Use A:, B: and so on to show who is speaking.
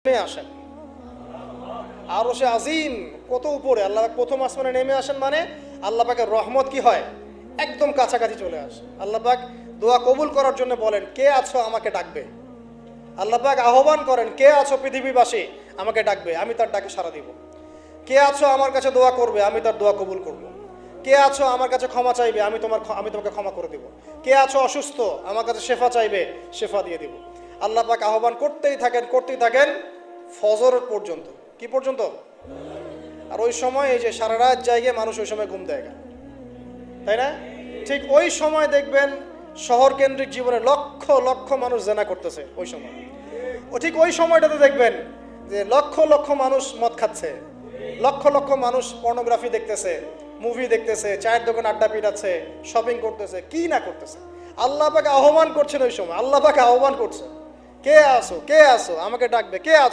A: নেমে আসেন আরশে আজিম কত উপরে আল্লাহ পাক প্রথম আসমানে নেমে আসেন, মানে আল্লাহ পাকের রহমত কি হয় একদম কাছাকাছি চলে আসে। আল্লাহ পাক দোয়া কবুল করার জন্য বলেন, কে আছো আমাকে ডাকবে। আল্লাহ পাক আহ্বান করেন, কে আছো পৃথিবীবাসী আমাকে ডাকবে, আমি তার ডাকে সাড়া দিব। কে আছো আমার কাছে দোয়া করবে, আমি তার দোয়া কবুল করব। কে আছো আমার কাছে ক্ষমা চাইবে, আমি তোমাকে ক্ষমা করে দেব। কে আছো অসুস্থ, আমার কাছে শেফা চাইবে, শেফা দিয়ে দেব। আল্লাহ পাক আহ্বান করতেই থাকেন ফজর পর্যন্ত। কি পর্যন্ত? আর ওই সময় এই যে সারা রাত জায়গায় মানুষ ওই সময় ঘুম দেয়, তাই না? ঠিক ওই সময় দেখবেন শহর কেন্দ্রিক জীবনে লক্ষ লক্ষ মানুষ জেনা করতেছে ওই সময়। ঠিক ওই সময়টাতে দেখবেন যে লক্ষ লক্ষ মানুষ মদ খাচ্ছে, লক্ষ লক্ষ মানুষ পর্নোগ্রাফি দেখতেছে, মুভি দেখতেছে, চায়ের দোকান আড্ডা পিটাচ্ছে, শপিং করতেছে, কি না করতেছে। আল্লাহ পাক আহ্বান করছেন ওই সময়, আল্লাহ পাক আহ্বান করছে, কে আসো আমাকে ডাকবে, কে আছো।